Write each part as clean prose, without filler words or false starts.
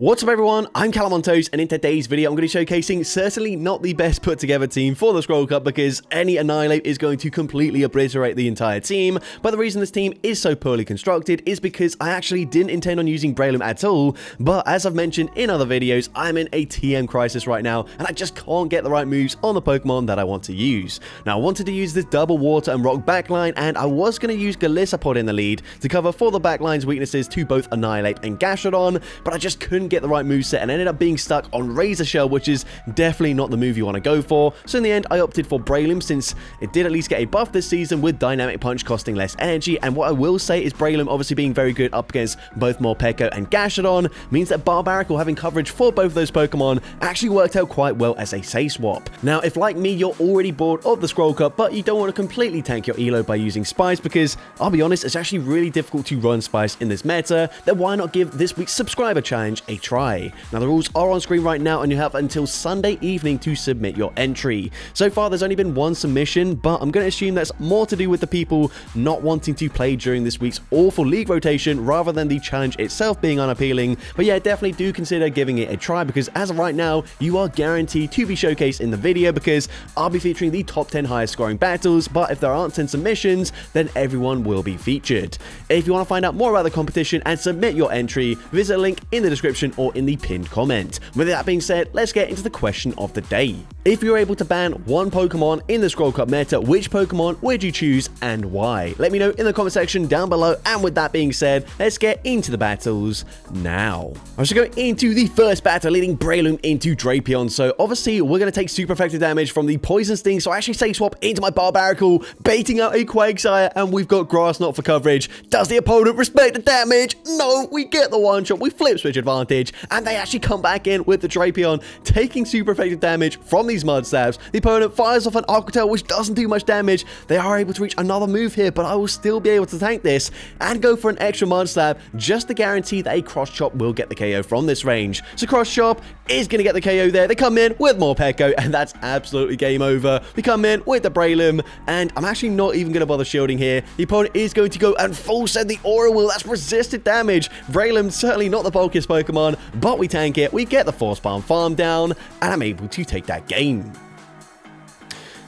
What's up everyone, I'm CallumOnToast, and in today's video I'm going to be showcasing certainly not the best put together team for the Scroll Cup because any Annihilate is going to completely obliterate the entire team, but the reason this team is so poorly constructed is because I actually didn't intend on using Breloom at all, but as I've mentioned in other videos, I'm in a TM crisis right now and I just can't get the right moves on the Pokemon that I want to use. Now I wanted to use this double water and rock backline, and I was going to use Golisopod in the lead to cover for the backline's weaknesses to both Annihilate and Gastrodon, but I just couldn't get the right moveset and ended up being stuck on Razor Shell, which is definitely not the move you want to go for. So in the end, I opted for Breloom since it did at least get a buff this season with Dynamic Punch costing less energy. And what I will say is Breloom obviously being very good up against both Morpeko and Gastrodon means that Barbaracle having coverage for both of those Pokemon actually worked out quite well as a say swap. Now, if like me, you're already bored of the Scroll Cup, but you don't want to completely tank your elo by using Spice because, I'll be honest, it's actually really difficult to run Spice in this meta, then why not give this week's subscriber challenge a try? Now the rules are on screen right now and you have until Sunday evening to submit your entry. So far there's only been one submission, but I'm going to assume that's more to do with the people not wanting to play during this week's awful league rotation rather than the challenge itself being unappealing. But yeah, definitely do consider giving it a try because as of right now you are guaranteed to be showcased in the video because I'll be featuring the top 10 highest scoring battles, but if there aren't 10 submissions then everyone will be featured. If you want to find out more about the competition and submit your entry, visit a link in the description or in the pinned comment. With that being said, let's get into the question of the day. If you're able to ban one Pokemon in the Scroll Cup meta, which Pokemon would you choose and why? Let me know in the comment section down below, and with that being said, let's get into the battles now. I should go into the first battle, leading Breloom into Drapion. So obviously we're going to take super effective damage from the Poison Sting, so I actually say swap into my Barbaracle, baiting out a Quagsire, and we've got Grass Knot for coverage. Does the opponent respect the damage? No, we get the one shot, we flip switch advantage, and they actually come back in with the Drapion, taking super effective damage from these Mud Stabs. The opponent fires off an Aqua Tail, which doesn't do much damage. They are able to reach another move here, but I will still be able to tank this and go for an extra Mud Stab just to guarantee that a Cross Chop will get the KO from this range. So Cross Chop is going to get the KO there. They come in with more Morpeko, and that's absolutely game over. We come in with the Breloom, and I'm actually not even going to bother shielding here. The opponent is going to go and full send the Aura Wheel. That's resisted damage. Breloom certainly not the bulkiest Pokemon, but we tank it. We get the Force Palm farm down, and I'm able to take that game.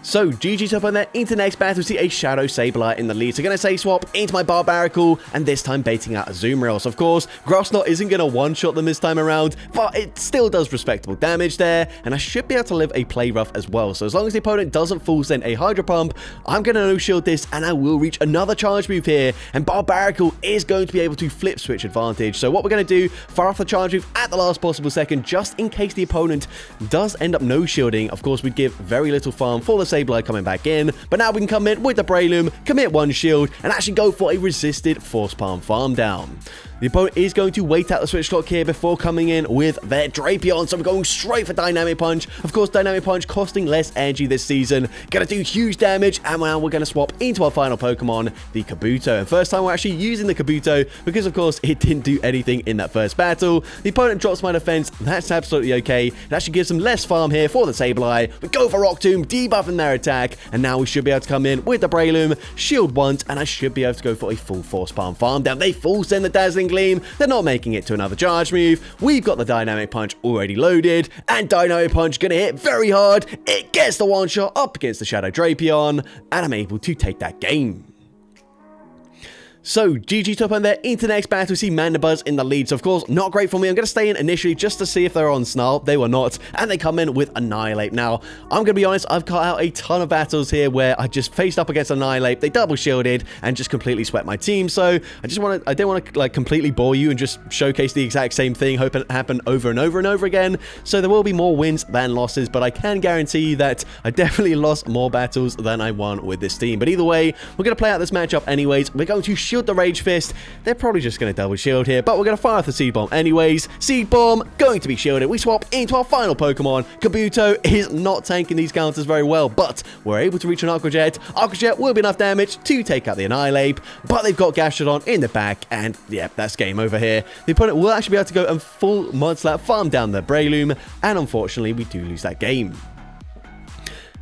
So, GG's up on that. Into next battle, we see a Shadow Sableye in the lead. So, going to say swap into my Barbaracle, and this time baiting out a Azumarill. So, of course, Grass Knot isn't going to one-shot them this time around, but it still does respectable damage there, and I should be able to live a Play Rough as well. So, as long as the opponent doesn't full send a Hydro Pump, I'm going to no-shield this, and I will reach another charge move here, and Barbaracle is going to be able to flip switch advantage. So, what we're going to do, fire off the charge move at the last possible second, just in case the opponent does end up no-shielding. Of course, we'd give very little farm for the Sableye coming back in, but now we can come in with the Breloom, commit one shield, and actually go for a resisted Force Palm farm down. The opponent is going to wait out the switch clock here before coming in with their Drapion, so we're going straight for Dynamic Punch. Of course, Dynamic Punch costing less energy this season, gonna do huge damage, and now we're gonna swap into our final Pokemon, the Kabuto. And first time we're actually using the Kabuto because, of course, it didn't do anything in that first battle. The opponent drops my defense, that's absolutely okay. It actually gives them less farm here for the Sableye. We go for Rock Tomb, debuffing their attack, and now we should be able to come in with the Breloom, shield once, and I should be able to go for a full Force Palm farm down. They full send the Dazzling Gleam. They're not making it to another charge move. We've got the Dynamic Punch already loaded, and Dynamic Punch gonna hit very hard. It gets the one shot up against the Shadow Drapion, and I'm able to take that game. So, GG top on there. Into next battle, we see Mandibuzz in the lead. So, of course, not great for me. I'm going to stay in initially just to see if they're on Snarl. They were not. And they come in with Annihilate. Now, I'm going to be honest, I've cut out a ton of battles here where I just faced up against Annihilate. They double shielded and just completely swept my team. So, I don't want to like completely bore you and just showcase the exact same thing, hope it happen over and over and over again. So, there will be more wins than losses, but I can guarantee that I definitely lost more battles than I won with this team. But either way, we're going to play out this matchup anyways. We're going to shield the Rage Fist. They're probably just going to double shield here, but we're going to fire off the Seed Bomb anyways. Seed Bomb going to be shielded. We swap into our final Pokemon. Kabuto is not tanking these counters very well, but we're able to reach an Aqua Jet. Aqua Jet will be enough damage to take out the Annihilate, but they've got Gastrodon in the back, and yeah, that's game over here. The opponent will actually be able to go and full Mud Slap farm down the Breloom, and unfortunately, we do lose that game.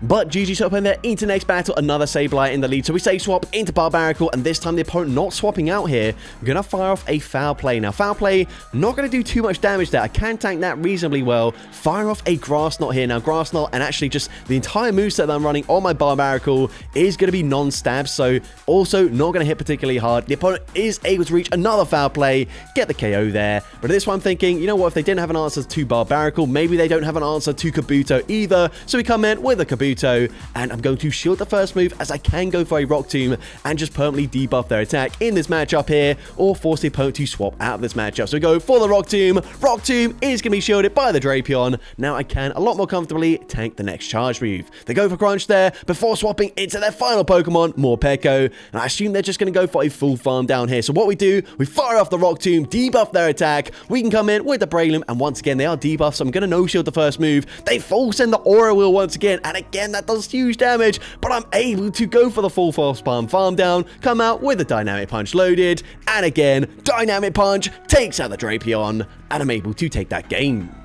But GG so in there into next battle, another Sableye in the lead. So we save swap into Barbarical, and this time the opponent not swapping out here. We're going to fire off a Foul Play. Now, Foul Play, not going to do too much damage there. I can tank that reasonably well. Fire off a Grass Knot here. Now, Grass Knot and actually just the entire moveset that I'm running on my Barbarical is going to be non-stab, so also not going to hit particularly hard. The opponent is able to reach another Foul Play, get the KO there. But at this one, I'm thinking, you know what, if they didn't have an answer to Barbarical, maybe they don't have an answer to Kabuto either. So we come in with a Kabuto, and I'm going to shield the first move as I can go for a Rock Tomb and just permanently debuff their attack in this matchup here, or force the opponent to swap out of this matchup. So we go for the Rock Tomb. Rock Tomb is going to be shielded by the Drapion. Now I can a lot more comfortably tank the next charge move. They go for Crunch there before swapping into their final Pokemon, Morpeko, and I assume they're just going to go for a full farm down here. So what we do, we fire off the Rock Tomb, debuff their attack. We can come in with the Breloom, and once again they are debuffed, so I'm going to no-shield the first move. They full send the Aura Wheel once again, and again that does huge damage, but I'm able to go for the full force farm down, come out with a Dynamic Punch loaded, and again, Dynamic Punch takes out the Drapion, and I'm able to take that game.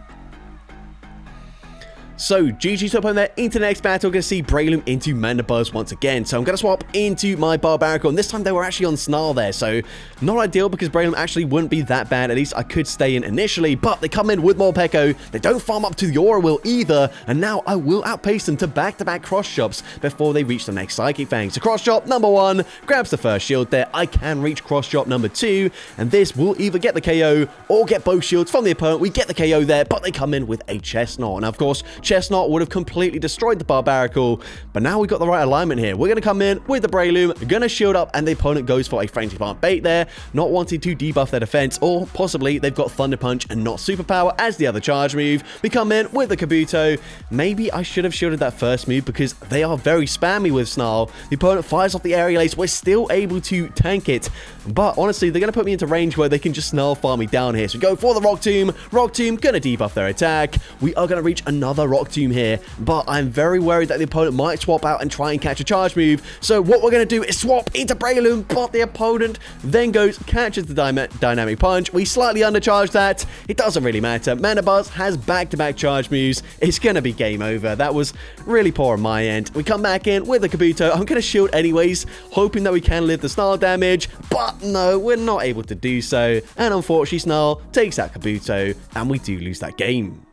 So, GG top on there into the next battle. We're going to see Breloom into Mandibuzz once again. So, I'm going to swap into my Barbarical. And this time, they were actually on Snarl there. So, not ideal because Breloom actually wouldn't be that bad. At least I could stay in initially. But they come in with Morpeko. They don't farm up to the Aura Wheel either. And now I will outpace them to back-to-back cross chops before they reach the next Psychic Fang. So, cross chop number 1 grabs the first shield there. I can reach cross chop number 2. And this will either get the KO or get both shields from the opponent. We get the KO there, but they come in with a Chestnut. And of course, Chestnut would have completely destroyed the Barbarical, but now we got the right alignment here. We're going to come in with the Breloom, going to shield up, and the opponent goes for a Frenzy Plant bait there, not wanting to debuff their defense, or possibly they've got Thunder Punch and not Superpower as the other charge move. We come in with the Kabuto. Maybe I should have shielded that first move because they are very spammy with Snarl. The opponent fires off the Aerial Ace. We're still able to tank it, but honestly, they're going to put me into range where they can just Snarl farm me down here. So we go for the Rock Tomb. Rock Tomb going to debuff their attack. We are going to reach another Rock Tomb here, but I'm very worried that the opponent might swap out and try and catch a charge move. So what we're going to do is swap into Breloom, but the opponent then catches the Dynamic Punch. We slightly undercharge that. It doesn't really matter. Mandibuzz has back-to-back charge moves. It's going to be game over. That was really poor on my end. We come back in with the Kabuto. I'm going to shield anyways, hoping that we can live the Snarl damage, but no, we're not able to do so. And unfortunately, Snarl takes out Kabuto, and we do lose that game.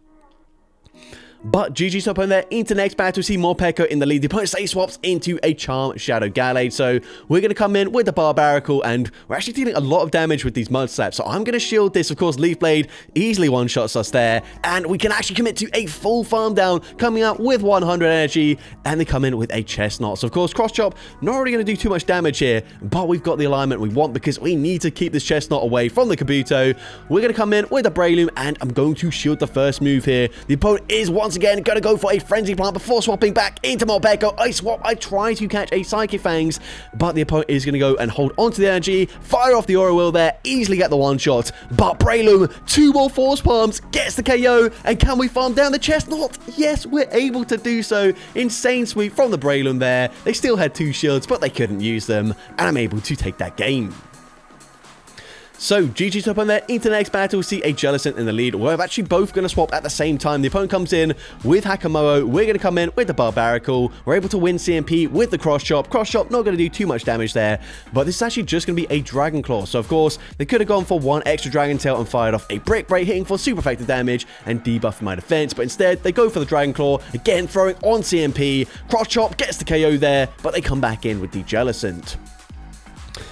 But GG's up on there into next battle. We see Morpeko in the lead. The opponent safe swaps into a Charm Shadow Gallade. So we're going to come in with the Barbarical, and we're actually dealing a lot of damage with these Mud Slaps. So I'm going to shield this. Of course, Leaf Blade easily one-shots us there, and we can actually commit to a full farm down, coming out with 100 energy, and they come in with a Chestnut. So of course, Cross Chop, not really going to do too much damage here, but we've got the alignment we want because we need to keep this Chestnut away from the Kabuto. We're going to come in with a Breloom, and I'm going to shield the first move here. The opponent is once again going to go for a Frenzy Plant before swapping back into Morpeko. I try to catch a Psychic Fangs, but the opponent is going to go and hold onto the energy, fire off the Aura Wheel there, easily get the one-shot, but Breloom, 2 more Force Palms, gets the KO, and can we farm down the Chestnut? Yes, we're able to do so. Insane sweep from the Breloom there. They still had 2 shields, but they couldn't use them, and I'm able to take that game. So, GG's up on there. Into the next battle, we see a Jellicent in the lead. We're actually both going to swap at the same time. The opponent comes in with Hakamoa. We're going to come in with the Barbarical. We're able to win CMP with the Cross Chop. Cross Chop not going to do too much damage there, but this is actually just going to be a Dragon Claw. So, of course, they could have gone for 1 extra Dragon Tail and fired off a Brick Break, hitting for super effective damage and debuffing my defense, but instead, they go for the Dragon Claw, again throwing on CMP. Cross Chop gets the KO there, but they come back in with the Jellicent.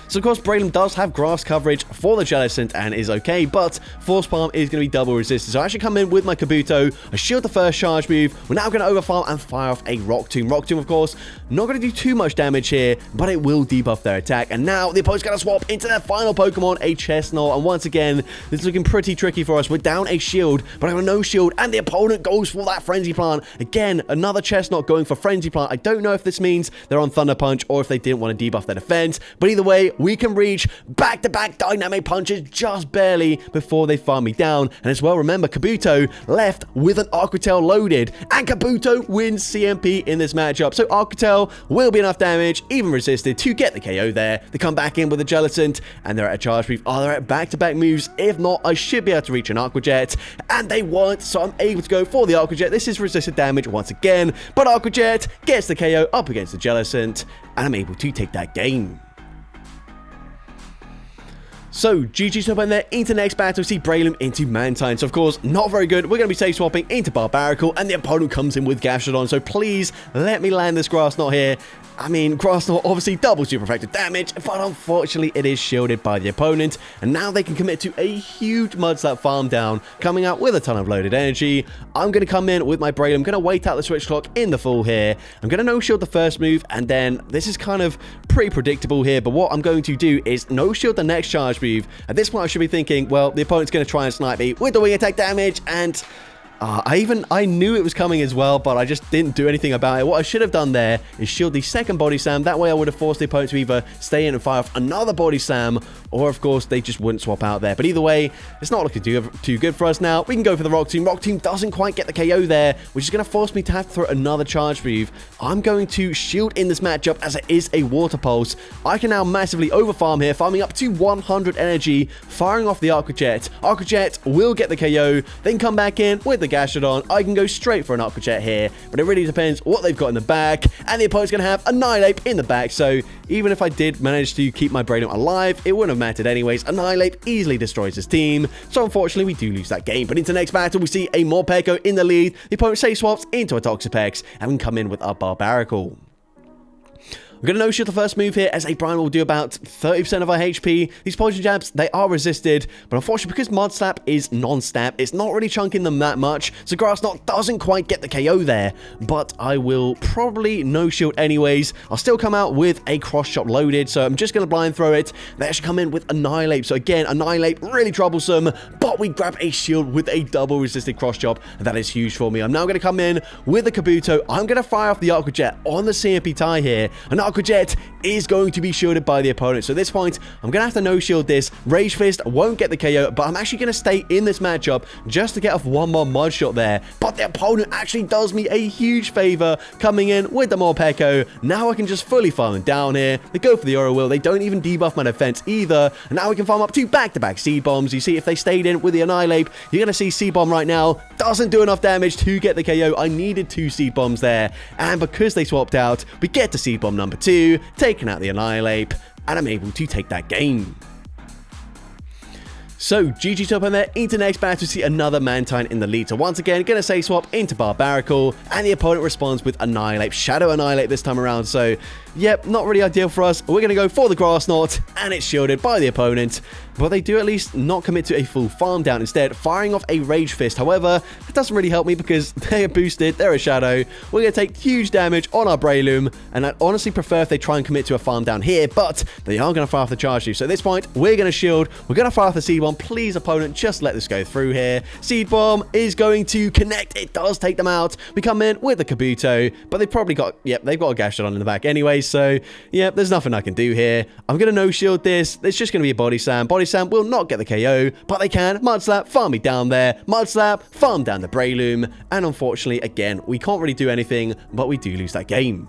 So, of course, Breloom does have grass coverage for the Jellicent and is okay, but Force Palm is going to be double resisted. So I actually come in with my Kabuto, I shield the first charge move. We're now going to overfarm and fire off a Rock Tomb. Rock Tomb, of course, not going to do too much damage here, but it will debuff their attack. And now the opponent's going to swap into their final Pokemon, a Chestnut. And once again, this is looking pretty tricky for us. We're down a shield, but I have no shield, and the opponent goes for that Frenzy Plant. Again, another Chestnut going for Frenzy Plant. I don't know if this means they're on Thunder Punch or if they didn't want to debuff their defense, but either way, we can reach back-to-back Dynamic Punches just barely before they farm me down. And as well, remember, Kabuto left with an Aqua Tail loaded, and Kabuto wins CMP in this matchup. So Aqua Tail will be enough damage, even resisted, to get the KO there. They come back in with a Jellicent, and they're at a charge move. Oh, they're at back-to-back moves. If not, I should be able to reach an Aqua Jet, and they weren't, so I'm able to go for the Aqua Jet. This is resisted damage once again, but Aqua Jet gets the KO up against the Jellicent, and I'm able to take that game. So, GG top end there, into next battle, we see Breloom into Mantine. So, of course, not very good. We're going to be safe swapping into Barbarical, and the opponent comes in with Gastrodon. So, please, let me land this Grass Knot here. I mean, Grass Knot obviously double super effective damage, but unfortunately, it is shielded by the opponent. And now they can commit to a huge Mud Slap farm down, coming out with a ton of loaded energy. I'm going to come in with my Breloom. I'm going to wait out the switch clock in the full here. I'm going to no-shield the first move, and then this is kind of pretty predictable here. But what I'm going to do is no-shield the next charge move. At this point, I should be thinking, well, the opponent's going to try and snipe me with the wing attack damage, and I knew it was coming as well, but I just didn't do anything about it. What I should have done there is shield the second body slam. That way I would have forced the opponent to either stay in and fire off another body slam, or of course they just wouldn't swap out there. But either way, it's not looking too good for us now. We can go for the Rock Tomb. Rock Tomb doesn't quite get the KO there, which is going to force me to have to throw another charge move. I'm going to shield in this matchup as it is a Water Pulse. I can now massively overfarm here, farming up to 100 energy, firing off the Aqua Jet. Aqua Jet will get the KO, then come back in with the Gastrodon. I can go straight for an Aqua Jet here, but it really depends what they've got in the back, and the opponent's going to have Annihilate in the back, so even if I did manage to keep my Breloom alive, it wouldn't have mattered anyways. Annihilate easily destroys his team, so unfortunately we do lose that game. But into the next battle, we see a Morpeko in the lead. The opponent safe swaps into a Toxapex, and we can come in with our Barbarical. We're going to no-shield the first move here, as a Brine will do about 30% of our HP. These poison jabs, they are resisted, but unfortunately, because Mud Slap is non-stab, it's not really chunking them that much, so Grass Knot doesn't quite get the KO there, but I will probably no-shield anyways. I'll still come out with a Cross Chop loaded, so I'm just going to blind throw it. They actually come in with Annihilate, so again, Annihilate, really troublesome, but we grab a shield with a double resisted Cross Chop, and that is huge for me. I'm now going to come in with the Kabuto. I'm going to fire off the Aqua Jet on the CMP tie here, and Aqua Jet is going to be shielded by the opponent. So at this point, I'm going to have to no-shield this. Rage Fist won't get the KO, but I'm actually going to stay in this matchup just to get off one more Mud Shot there. But the opponent actually does me a huge favor, coming in with the Morpeko. Now I can just fully farm them down here. They go for the Aura Will. They don't even debuff my defense either. And now we can farm up two back-to-back Seed Bombs. You see, if they stayed in with the Annihilate, you're going to see Seed Bomb right now doesn't do enough damage to get the KO. I needed two Seed Bombs there. And because they swapped out, we get to Seed Bomb number 2. Taking out the Annihilate, and I'm able to take that game. So, GG top end there, into next battle to see another Mantine in the lead. So once again, gonna say swap into Barbarical, and the opponent responds with Annihilate, Shadow Annihilate this time around. So, yep, not really ideal for us. We're gonna go for the Grass Knot, and it's shielded by the opponent. But they do at least not commit to a full farm down, instead firing off a Rage Fist. However, it doesn't really help me because they're boosted, they're a Shadow. We're going to take huge damage on our Breloom, and I'd honestly prefer if they try and commit to a farm down here, but they are going to fire off the charge move. So at this point, we're going to shield, we're going to fire off the Seed Bomb. Please, opponent, just let this go through here. Seed Bomb is going to connect, it does take them out. We come in with the Kabuto, but they've probably got, yep, they've got a Gastrodon in the back anyway, so yep, there's nothing I can do here. I'm going to no-shield this, it's just going to be a Body Slam. Body Slam will not get the KO, but they can Mud Slap, farm me down there, Mud Slap, farm down the Breloom, and unfortunately, again, we can't really do anything, but we do lose that game.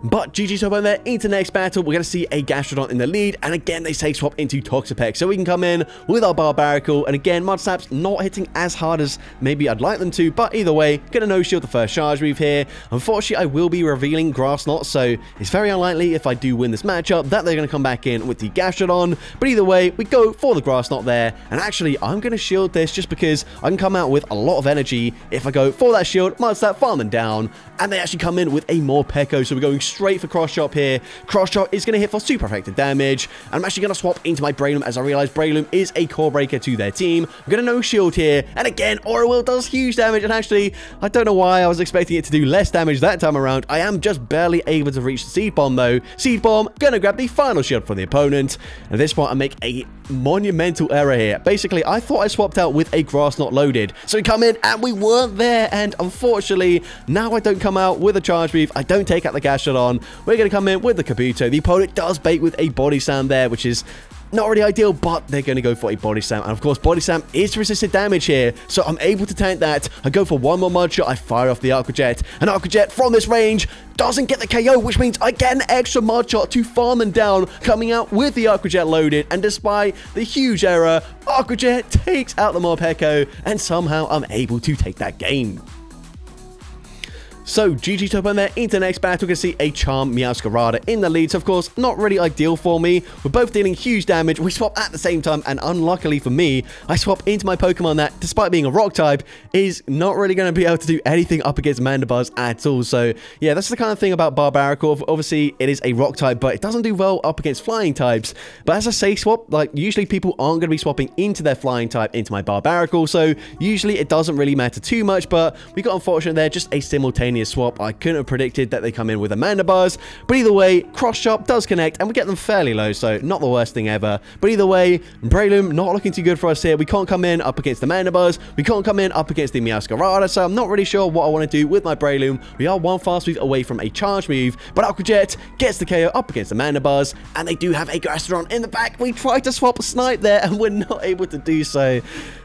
But GG top end there, into next battle, we're going to see a Gastrodon in the lead, and again, they say swap into Toxapex, so we can come in with our Barbarical, and again, Mud Slap's not hitting as hard as maybe I'd like them to, but either way, going to no-shield the first charge move here. Unfortunately, I will be revealing Grass Knot, so it's very unlikely if I do win this matchup that they're going to come back in with the Gastrodon, but either way, we go for the Grass Knot there, and actually, I'm going to shield this just because I can come out with a lot of energy if I go for that shield, Mud Slap, farm them down, and they actually come in with a Morpeko, so we're going straight for Cross Chop here. Cross Chop is going to hit for super effective damage. I'm actually going to swap into my Breloom as I realize Breloom is a core breaker to their team. I'm going to no-shield here, and again, Aura Will does huge damage, and actually, I don't know why I was expecting it to do less damage that time around. I am just barely able to reach the Seed Bomb though. Seed Bomb, going to grab the final shield from the opponent. At this point, I make a monumental error here. Basically, I thought I swapped out with a Grass Knot loaded. So we come in, and we weren't there, and unfortunately, now I don't come out with a charge move. I don't take out the Gastrodon. We're going to come in with the Kabuto. The opponent does bait with a Body Slam there, which is not really ideal, but they're going to go for a body slam. And of course, body slam is resisted damage here, so I'm able to tank that. I go for one more mud shot. I fire off the Aqua Jet. And Aqua Jet from this range doesn't get the KO, which means I get an extra mud shot to farm them down, coming out with the Aqua Jet loaded. And despite the huge error, Aqua Jet takes out the Morpeko, and somehow I'm able to take that game. So, GG top on there. Into the next battle, we can see a Charm Meowscarada in the lead. So, of course, not really ideal for me. We're both dealing huge damage. We swap at the same time, and unluckily for me, I swap into my Pokemon that, despite being a rock type, is not really going to be able to do anything up against Mandibuzz at all. So, yeah, that's the kind of thing about Barbaracle. Obviously, it is a rock type, but it doesn't do well up against flying types. But as I say, swap, like, usually people aren't going to be swapping into their flying type into my Barbaracle. So, usually it doesn't really matter too much, but we got unfortunate there, just a simultaneous swap. I couldn't have predicted that they come in with a Mandibuzz, but either way, cross chop does connect, and we get them fairly low, so not the worst thing ever. But either way, Breloom not looking too good for us here. We can't come in up against the Mandibuzz, we can't come in up against the Meowscarada, so I'm not really sure what I want to do with my Breloom. We are one fast move away from a charge move, but Aqua Jet gets the KO up against the Mandibuzz, and they do have a Gastrodon in the back. We tried to swap a Snipe there, and we're not able to do so.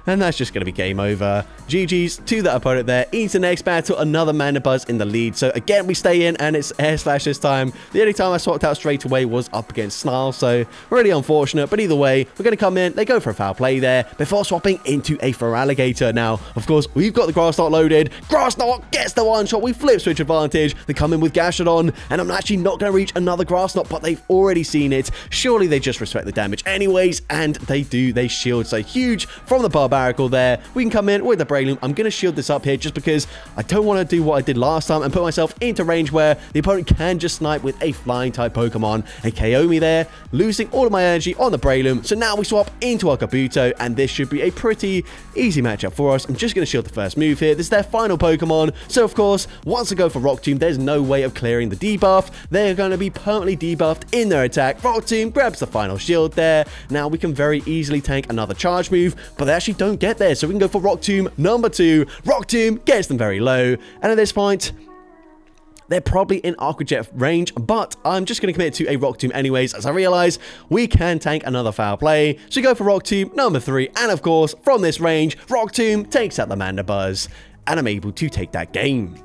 And that's just going to be game over. GG's to that opponent there. Into the next battle, another Mandibuzz in the lead. So again, we stay in, and it's Air Slash this time. The only time I swapped out straight away was up against Snarl, so really unfortunate. But either way, we're going to come in. They go for a foul play there before swapping into a Feraligatr. Now, of course, we've got the Grass Knot loaded. Grass Knot gets the one shot. We flip switch advantage. They come in with Gastrodon, and I'm actually not going to reach another Grass Knot, but they've already seen it. Surely they just respect the damage anyways, and they do. They shield. So huge from the Barbaracle there. We can come in with the Breloom. I'm going to shield this up here just because I don't want to do what I did last time and put myself into range where the opponent can just snipe with a flying type Pokemon and KO me there, losing all of my energy on the Breloom. So now we swap into our Kabuto, and this should be a pretty easy matchup for us. I'm just going to shield the first move here. This is their final Pokemon. So of course, once I go for Rock Tomb, there's no way of clearing the debuff. They're going to be permanently debuffed in their attack. Rock Tomb grabs the final shield there. Now we can very easily tank another charge move, but they actually don't get there. So we can go for Rock Tomb number 2. Rock Tomb gets them very low. And at this point, they're probably in Aqua Jet range, but I'm just going to commit to a Rock Tomb anyways, as I realize we can tank another foul play. So we go for Rock Tomb number 3, and of course, from this range, Rock Tomb takes out the Mandibuzz, and I'm able to take that game.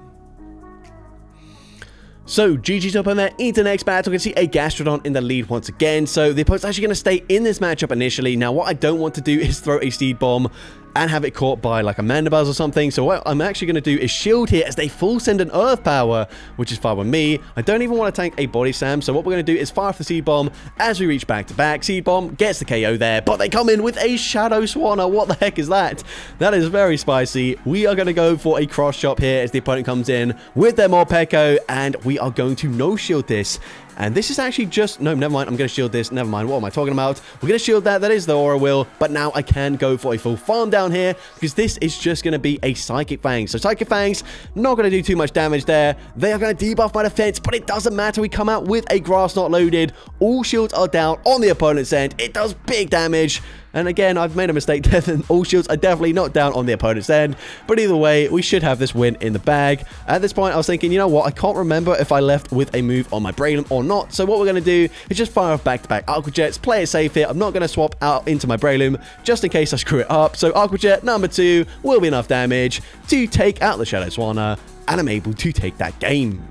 So, GG's up on there. Into the next battle, we can see a Gastrodon in the lead once again. So, the opponent's actually going to stay in this matchup initially. Now, what I don't want to do is throw a Seed Bomb and have it caught by like a Mandibuzz or something. So what I'm actually going to do is shield here as they full send an Earth Power, which is fine with me. I don't even want to tank a Body Slam, so what we're going to do is fire off the Seed Bomb as we reach back to back. Seed Bomb gets the KO there, but they come in with a Shadow Swanna. What the heck is that? That is very spicy. We are going to go for a cross chop here as the opponent comes in with their Morpeko, and we are going to no shield this. And this is actually just... No, never mind. I'm going to shield this. Never mind. What am I talking about? We're going to shield that. That is the Aura Wheel. But now I can go for a full farm down here because this is just going to be a Psychic Fangs. So Psychic Fangs, not going to do too much damage there. They are going to debuff my defense, but it doesn't matter. We come out with a Grass Knot loaded. All shields are down on the opponent's end. It does big damage. And again, I've made a mistake there. All shields are definitely not down on the opponent's end. But either way, we should have this win in the bag. At this point, I was thinking, you know what? I can't remember if I left with a move on my Breloom or not. So what we're going to do is just fire off back-to-back Aqua Jets. Play it safe here. I'm not going to swap out into my Breloom just in case I screw it up. So Aqua Jet number 2 will be enough damage to take out the Shadow Swanna. And I'm able to take that game.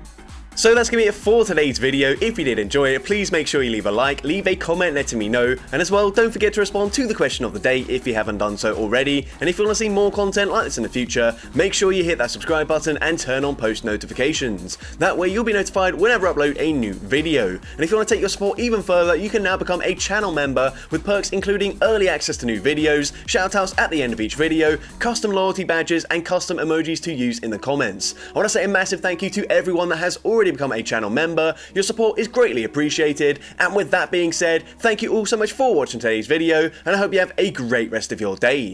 So that's going to be it for today's video. If you did enjoy it, please make sure you leave a like, leave a comment letting me know, and as well, don't forget to respond to the question of the day if you haven't done so already. And if you want to see more content like this in the future, make sure you hit that subscribe button and turn on post notifications. That way you'll be notified whenever I upload a new video. And if you want to take your support even further, you can now become a channel member with perks including early access to new videos, shoutouts at the end of each video, custom loyalty badges, and custom emojis to use in the comments. I want to say a massive thank you to everyone that has already become a channel member. Your support is greatly appreciated, and with that being said, thank you all so much for watching today's video, and I hope you have a great rest of your day.